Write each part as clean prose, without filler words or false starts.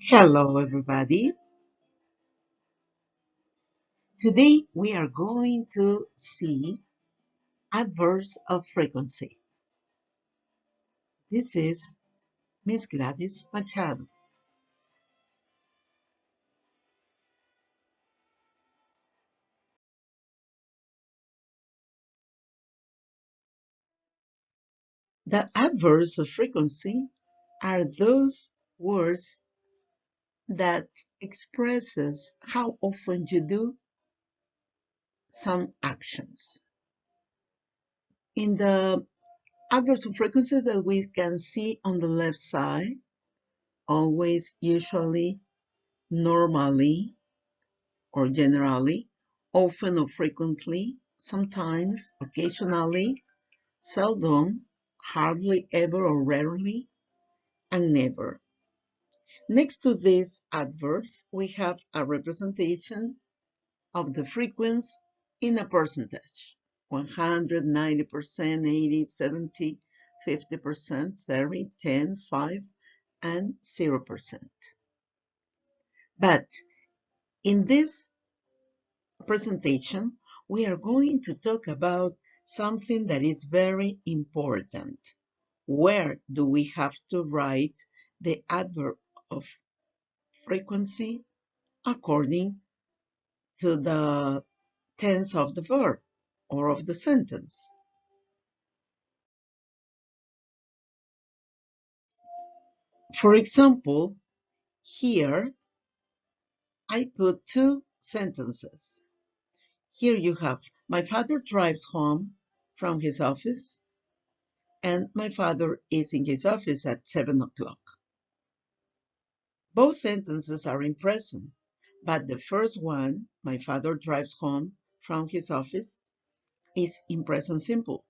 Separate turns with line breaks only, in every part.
Hello, everybody. Today we are going to see adverbs of frequency. This is Miss Gladys Machado. The adverbs of frequency are those words that expresses how often you do some actions. In the adverbs of frequency that we can see on the left side, always, usually, normally, or generally, often or frequently, sometimes, occasionally, seldom, hardly ever or rarely, and never. Next to these adverbs, we have a representation of the frequency in a percentage. 100, 90%, 80, 70, 50%, 30, 10, 5, and 0%. But in this presentation, we are going to talk about something that is very important. Where do we have to write the adverb of frequency according to the tense of the verb or of the sentence? For example, here I put two sentences. Here you have, my father drives home from his office, and my father is in his office at 7 o'clock. Both sentences are in present, but the first one, my father drives home from his office, is in present simple,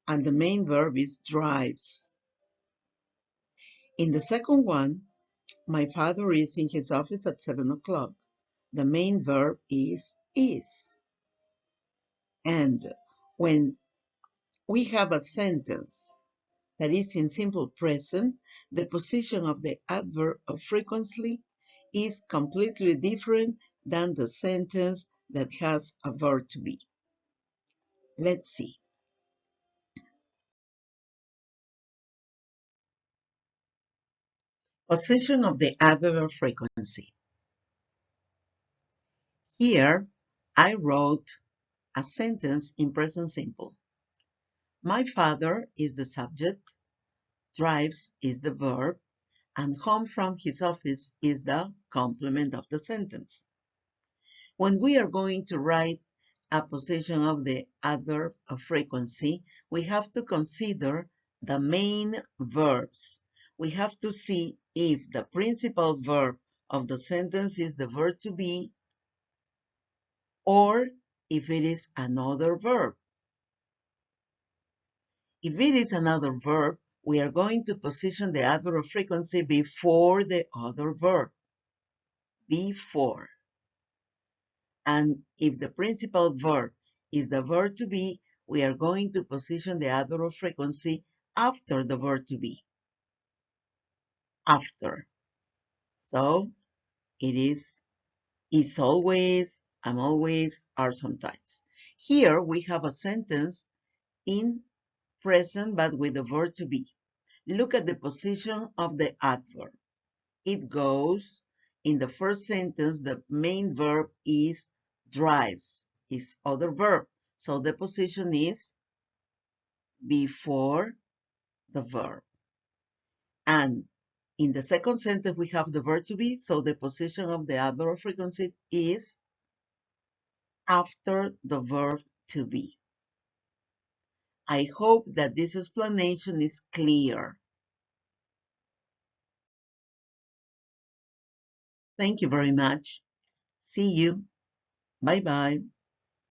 and the main verb is drives. In the second one, my father is in his office at 7 o'clock. The main verb is. And when we have a sentence that is in simple present, the position of the adverb of frequency is completely different than the sentence that has a verb to be. Let's see. Position of the adverb of frequency. Here, I wrote a sentence in present simple. My father is the subject, drives is the verb, and home from his office is the complement of the sentence. When we are going to write a position of the adverb of frequency, we have to consider the main verbs. We have to see if the principal verb of the sentence is the verb to be or if it is another verb. If it is another verb, we are going to position the adverb of frequency before the other verb. Before. And if the principal verb is the verb to be, we are going to position the adverb of frequency after the verb to be. After. So it is always, am always, are sometimes. Here we have a sentence in present but with the verb to be. Look at the position of the adverb. It goes, in the first sentence, the main verb is drives, is other verb. So the position is before the verb. And in the second sentence, we have the verb to be, so the position of the adverb of frequency is after the verb to be. I hope that this explanation is clear. Thank you very much. See you. Bye-bye.